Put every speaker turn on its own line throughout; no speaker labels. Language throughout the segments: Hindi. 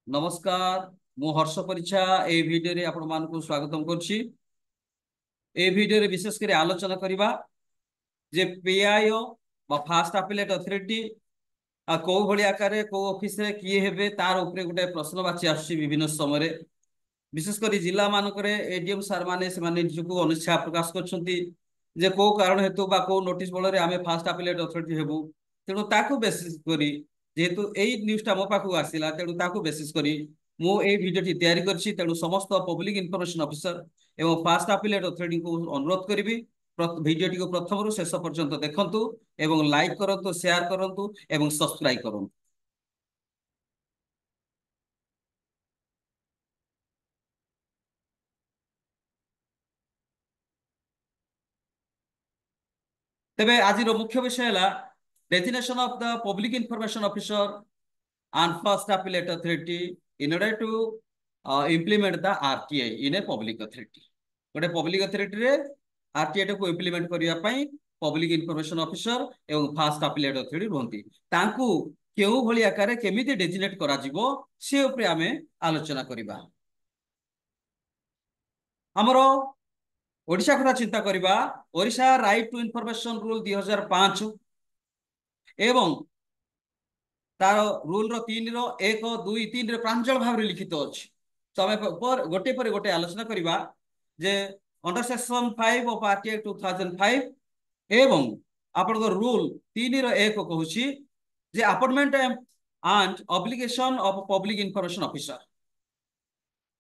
नमस्कार। मु हर्ष परिछा ए भिडियो रे आपण मानकु स्वागतम करछि। ए भिडियो रे विशेष करे आलोचना करिबा जे पीआईओ बा फास्ट अपीलेट अथॉरिटी को भली आकार को ऑफिस रे किए हेबे तार ऊपर गोटे प्रश्न बाची आछि विभिन्न समय रे। विशेष करी जिला मानकरे एडीएम सार माने से माने निजको अनिच्छा प्रकाश करछंती जे को कारण हेतु बा को नोटिस बल रे आमे फास्ट अपीलेट अथॉरिटी हेबु। तेणु ताकू बेसिस करी जेहेतु एई न्यूज़टा मो पाखु आसिला तेणु ताकू बेसिस करी मु एई भिडियोटी तयारी करछि। तेणु समस्त पब्लिक इन्फॉर्मेशन ऑफिसर एवं फास्ट अपीलेट अथॉरिटी को अनुरोध करिवि भिडियोटी को प्रथम रु शेष पर्यंत देखंतु एवं लाइक करंतु, शेयर करंतु एवं सब्सक्राइब करंतु। तेबे आज मुख्य विषय है designation of the public information officer and first appellate authority in order to implement the RTI in a public authority। गोटे पब्लिक अथॉरिटी रे आरटीआई को इम्प्लीमेंट करिया पई पब्लिक इन्फॉर्मेशन ऑफिसर एवं फास्ट अपीलेट अथॉरिटी रहंती तांकू केउ भली आकारे केमिति डेजिग्नेट करा जिवो से ऊपर आमे आलोचना करिबा। हमरो ओडिशा कथा चिंता करिबा। Odisha right to information rule 2005 एवं तार रूल रो 3 रो 1 2 3 रे प्रांजल भाव रे लिखित अछि। तो हमें पर गोटे आलोचना करिबा जे अंडर सेक्शन 5 ऑफ आरटीआई 2005 एवं आपन को रूल 3 रो 1 कहूची जे appointment and obligation of public information officer.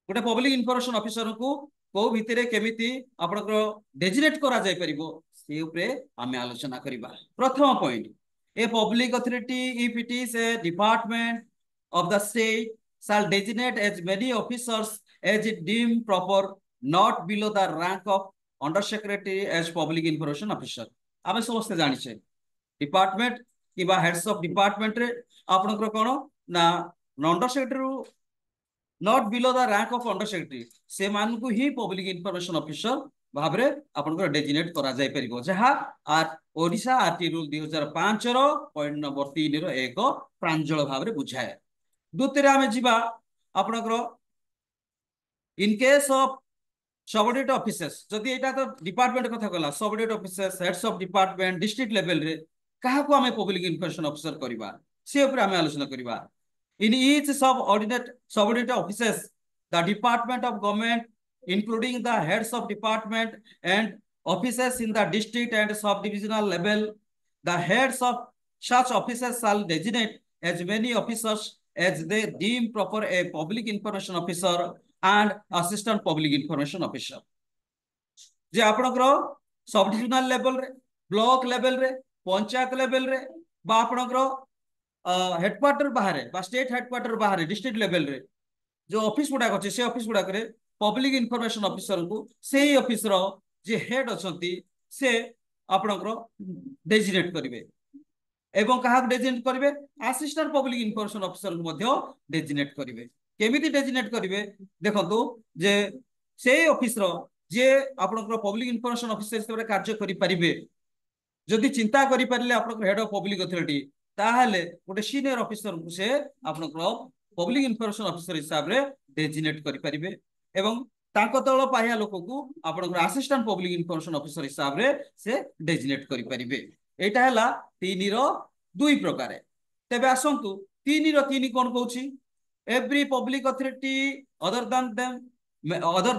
गोटे पब्लिक इन्फॉर्मेशन ऑफिसर को भितरे केमिति आपन को डेजिग्नेट करा जाय परिबो से ऊपर हमें आलोचना करिबा। प्रथम point, a public authority if it is a department of the state shall designate as many officers as it deem proper not below the rank of under secretary as public information officer। आमे समस्त जानि छे डिपार्टमेंट किबा हेड्स ऑफ डिपार्टमेंट रे आपनकर कोन ना under secretary not below the rank of under secretary से मान को ही पब्लिक इन्फॉर्मेशन ऑफिसर भाबरे आपनकर डेजिग्नेट करा जाय परिबो जहा आर ओडिशा आरटी रूल 2005 रो पॉइंट नंबर 3 रो एक प्रांजल भाबरे बुझाए। द्वितीय आमे जिबा आपनकर in case of subordinate officers जदि एटा तो डिपार्टमेंट कथा कला subordinate officers heads of department district level रे काहा को आमे पब्लिक इन्फॉर्मेशन ऑफिसर करबा से ऊपर आमे आलोचना करबा। In each subordinate offices, the department of government, including the heads of department and offices in the district and subdivisional level, the heads of such offices shall designate as many officers as they deem proper a public information officer and assistant public information officer। जे आपनकर सब डिविजनल लेवल रे, ब्लॉक लेवल रे, पंचायत लेवल रे बा आपनकर हेडक्वार्टर बाहर बा स्टेट हेडक्वार्टर बाहर डिस्ट्रिक्ट लेवल रे जो ऑफिस गुडा अछि से ऑफिस गुडा करे पब्लिक इन्फॉर्मेशन ऑफिसर को सेही ऑफिस रो जे हेड अछंती से आपनकर डेजिग्नेट करिवे एवं कहा डेजिग्नेट करिवे असिस्टेंट पब्लिक इन्फॉर्मेशन ऑफिसर को मध्य डेजिग्नेट करिवे। केमिति डेजिग्नेट करिवे देखंतु जे सेही ऑफिस रो जे आपनकर पब्लिक इन्फॉर्मेशन ऑफिसर हिसाब कार्य करि परिबे जदि चिंता करि परले आपनकर हेड ऑफ पब्लिक अथॉरिटी ताहले गोटे सीनियर ऑफिसर को से आपनकर पब्लिक इन्फॉर्मेशन ऑफिसर हिसाब रे डेजिग्नेट करि परिबे एवं तांको तळ पाहिया लोक को आपनकर असिस्टेंट पब्लिक इन्फॉर्मेशन ऑफिसर हिसाब रे से डेजिग्नेट करि परिबे। एटा हला 3 रो 2 प्रकार। तबे आसंतु 3 रो 3 कोन कहूची every public authority other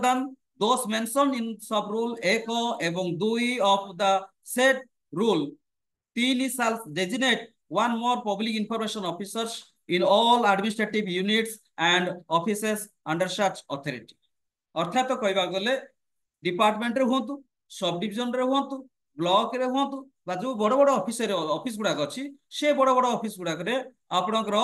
than those mention in sub rule 1 एवं 2 of the set rule 3 shall designate one more public information officers in all administrative units and offices under such authority। अर्थात तो कहबा गले डिपार्टमेंट रे होंतु सब डिवीजन रे होंतु ब्लॉक रे होंतु बा जो बड़ बड़ ऑफिस गुडा अछि से बड़ बड़ ऑफिस गुडा करे आपनकर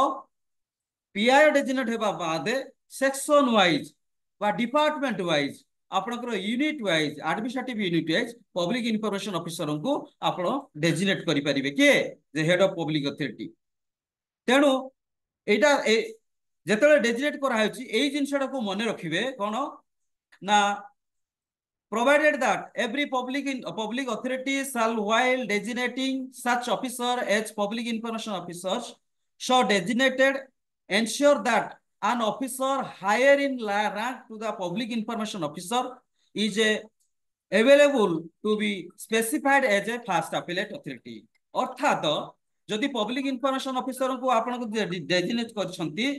पीआई डेजिग्नेट हेबा बादे सेक्शन वाइज बा डिपार्टमेंट वाइज आपनकर unit wise administrative unit wise public information officer को आपण डेजिग्नेट करि परिबे के जे हेड ऑफ पब्लिक अथॉरिटी। तेणु एटा जेतले डेजिग्नेट करा होछि एई जिंसडा को मने रखिबे कोन ना provided that every public authority shall while designating such officer as public information officers so designated ensure that an officer higher in rank to the public information officer is available to be specified as a first appellate authority. अर्थात जदि पब्लिक इनफॉरमेशन ऑफिसर को आपन डेजिग्नेट करछंती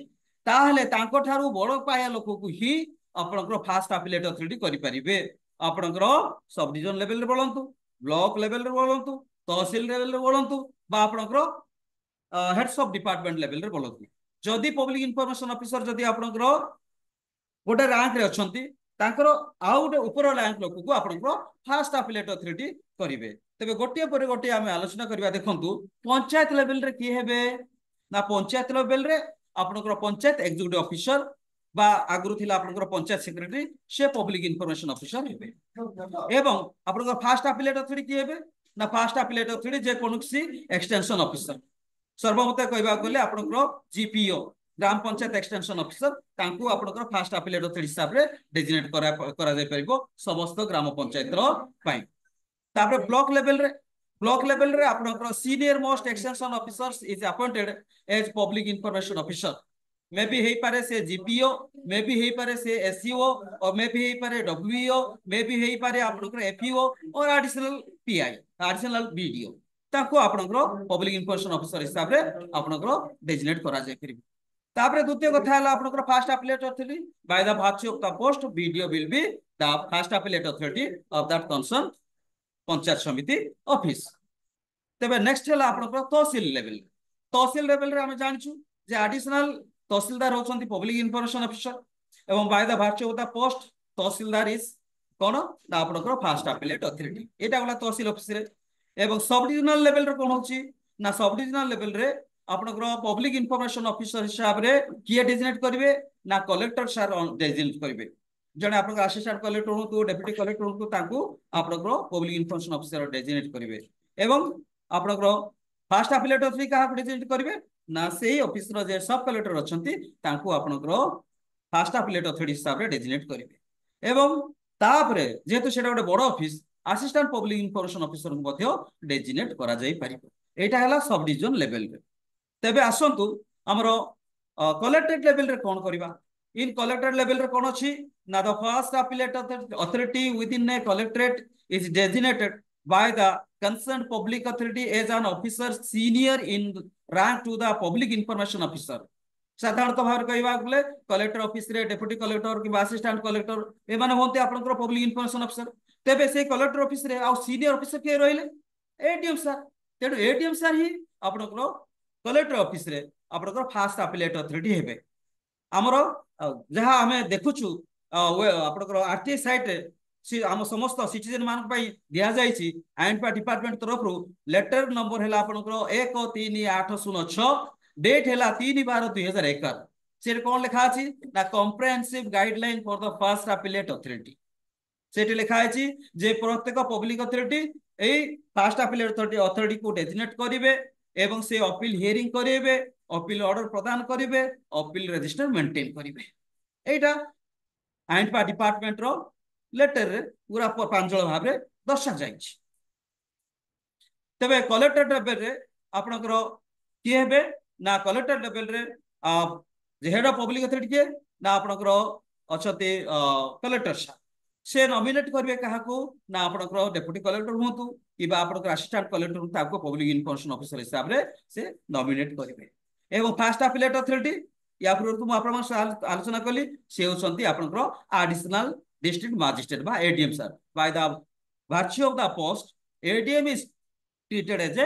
ताहले तांको ठारू बड़ पाया लोक को ही आपनकर फास्ट अपीलेट अथॉरिटी करि परिबे। आपनकर सब डिवीजन लेवल रे बोलंतु, ब्लॉक लेवल रे बोलंतु, तहसील लेवल रे बोलंतु बा आपनकर हेड्स ऑफ डिपार्टमेंट लेवल रे बोलंतु। जदि पब्लिक इनफॉरमेशन ऑफिसर जदि आपनकर गोटे रैंक रे अछंती तांकर आउ गोटे ऊपर रैंक लोक को आपनकर फास्ट अपीलेट अथॉरिटी करिवे। तबे गोटे पर गोटे आमे आलोचना करबा। देखंतु पंचायत लेवल रे की हेबे ना पंचायत लेवल रे आपनकर पंचायत एग्जीक्यूटिव ऑफिसर बा आगुरु थिला आपनकर पंचायत सेक्रेटरी से पब्लिक इनफॉरमेशन ऑफिसर हेबे। एवं आपनकर फास्ट अपीलेट अथॉरिटी की हेबे ना फास्ट अपीलेट अथॉरिटी जे कोनोसी एक्सटेंशन ऑफिसर सर्वमते कहबा गले आपनकर जीपीओ ग्राम पंचायत एक्सटेंशन ऑफिसर तांकू आपनकर फास्ट अपीलेट अथॉरिटी हिसाब रे डेजिग्नेट करा जाय परिबो समस्त ग्राम पंचायत रो पई। तापर ब्लॉक लेवल रे आपनकर senior most extension officers is appointed as public information officer. मे भी हेई पारे से जीपीओ, मे भी हेई पारे से एसईओ, और मे भी हेई पारे डब्ल्यूईओ, मे भी हेई पारे आपनकर एफईओ और एडिशनल पीआई एडिशनल बीडीओ ताको आपनकर पब्लिक इंफॉर्मेशन ऑफिसर हिसाब रे आपनकर डेजिग्नेट करा जाय परिबो। तापर द्वितीय कथा हला आपनकर fast appellate authority bye the virtue of the post BDO will be the first appellate authority of that concern panchayat समिति ऑफिस। तबे नेक्स्ट हला आपनकर तहसील लेवल रे हम जानछु जे एडिशनल तहसीलदार होचंती पब्लिक इंफॉर्मेशन ऑफिसर एवं by the virtue of the post तहसीलदार इज कोन ना आपनकर फास्ट अपीलेट अथॉरिटी। एटा वाला तहसील ऑफिस रे। एवं सब डिविजनल लेवल रे कोन होची ना सब डिविजनल लेवल रे आपनकर पब्लिक इंफॉर्मेशन ऑफिसर हिसाब रे किए डेजिग्नेट करिवे ना कलेक्टर सर डेजिग्नेट करिवे। जने आपनकर असिस्टेंट कलेक्टर हो तो डेप्यूटी कलेक्टर हो तो तांको आपनकर पब्लिक इंफॉर्मेशन ऑफिसर डेजिग्नेट करिवे। एवं आपनकर फास्ट अपीलेट अथॉरिटी का डेजिग्नेट करिवे ना सेही ऑफिस रो जे सब कलेक्टर अछंती तांको आपनकर फास्ट अपीलेट अथॉरिटी हिसाब रे डेजिग्नेट करिवे। एवं तापरे जेहेतु सेटा गोटे बड़ office assistant public information officer को मध्य डेजिग्नेट करा जाई परिबो। एटा हला सब डिवीजन लेवल रे। तबे आसंतु हमरो कलेक्टेड लेवल रे कोन करबा। इन कलेक्टेड लेवल रे कोन अछि ना the first appellate authority with in A collectorate is designated by the concerned public authority as an officer senior in rank to the public information officer। साधारणतः भाव कहबा गले कलेक्टर ऑफिस रे डेप्यूटी कलेक्टर कि असिस्टेंट कलेक्टर ए माने होते आपनकर पब्लिक इंफॉर्मेशन ऑफिसर। तबे से कलेक्टर ऑफिस रे आ सीनियर ऑफिसर के रहिले एडीएम सर। तेडो एडीएम सर ही आपनकर कलेक्टर ऑफिस रे आपनकर फास्ट अपीलेट अथॉरिटी हेबे। हमरो जहा हमें देखुछु आपनकर आरटीआई साइट रे आम समस्त सिटीजन मान दिया जाइछि आईन डिपार्टमेंट तरफ लेटर नंबर है आपनकर 13806 डेट है 3/12/2011 से कौन लिखा अछि ना comprehensive guideline for the first appellate authority. सेठी लिखा अछि जे प्रत्येक पब्लिक अथॉरिटी ए फास्ट अपीलेट अथॉरिटी को डेजिग्नेट करिवे एवं से अपील हियरिंग करिवे, अपील ऑर्डर प्रदान करिवे, अपील रजिस्टर मेंटेन करिवे। एटा आईन डिपार्टमेंट रो लेटर रे पूरा प्रांजल भाव रे दर्शा जाइछि। तबे कलेक्टर लेवल रे आपनकर की हेबे ना कलेक्टर लेवल रे जे हेड ऑफ पब्लिक अथॉरिटी के ना आपनकर अछते कलेक्टर से नॉमिनेट करबे काहाको ना आपनकर डेप्यूटी कलेक्टर होतु कि बा आपनकर असिस्टेंट कलेक्टर होतु ताको पब्लिक इंफॉर्मेशन ऑफिसर हिसाब रे से नॉमिनेट करबे। एवं फास्ट अपीलेट अथॉरिटी या पूर्व तुम आपन आलोचना कली से होसंती आपनकर additional district magistrate by ADM sir by the virtue of the post ADM is treated as a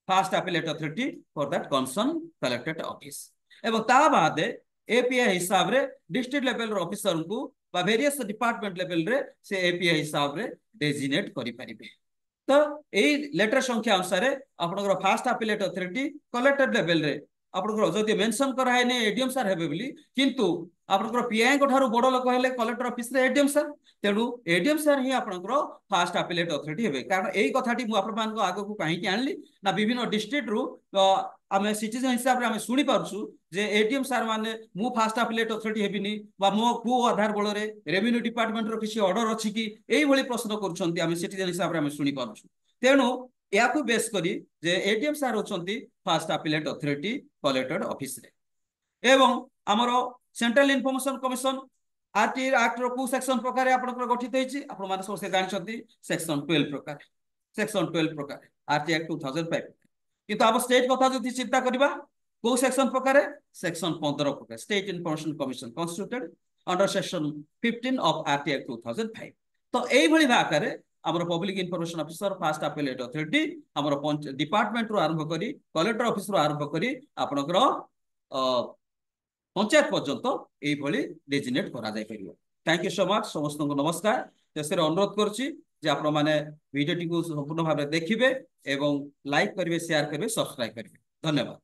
fast appellate authority for that concerned collected office। एवं ता बादे API हिसाब रे डिस्ट्रिक्ट लेवल रो ऑफिसर को बा वेरियस डिपार्टमेंट लेवल रे से API हिसाब रे डेजिग्नेट करि परिबे। तो एई लेटर संख्या अनुसार आपनकर fast appellate authority collected level रे आपनकर जदि मेंशन करा है ने एडीएम सर हेबे बोली किंतु आपनकर पीआई को ठारू बड़ लोक हेले कलेक्टर ऑफिस रे एडीएम सर। तेणु एडीएम सर ही आपनकर फास्ट अपीलेट अथॉरिटी हेबे। कारण एई कथाटी मु आपन मान को आगो को काहे कि आनली ना विभिन्न डिस्ट्रिक्ट रु आमे सिटीजन हिसाब रे आमे सुनी पारछु जे एडीएम सर माने मु फास्ट अपीलेट अथॉरिटी हेबिनी बा मो को आधार बळ रे रेवेन्यू डिपार्टमेंट रो किछि ऑर्डर अछि कि एई भली प्रश्न करछंती आमे सिटीजन हिसाब रे आमे सुनी पारछु। तेणु याकू बेस करी जे एडीएम सर होचंती first appellate authority collectorate office रे। एवं आमर central information commission RTI act रो को सेक्शन प्रकार आपनकर गठित होईची आपण माने समस्त जानछथि सेक्शन 12 प्रकार सेक्शन 12 प्रकार आरटीआई एक्ट 2005 किंतु आप स्टेट कथा जदि चिंता करबा को सेक्शन प्रकार सेक्शन 15 प्रकार state information commission constituted under section 15 of RTI act 2005 तो एई भली भाकारे हमर public information officer fast appellate authority हमर डिपार्टमेंट रो आरंभ करी कलेक्टर ऑफिस रो आरंभ करी आपनकर पंचायत पर्यंत यही डेजिनेट करा जाय परियो। थैंक यू सो मच समस्त को नमस्कार शेष अनुरोध करुच्ची जे आपण माने वीडियो टी को संपूर्ण भाव देखिबे एवं लाइक करिवे शेयर करिवे सब्सक्राइब करिवे धन्यवाद।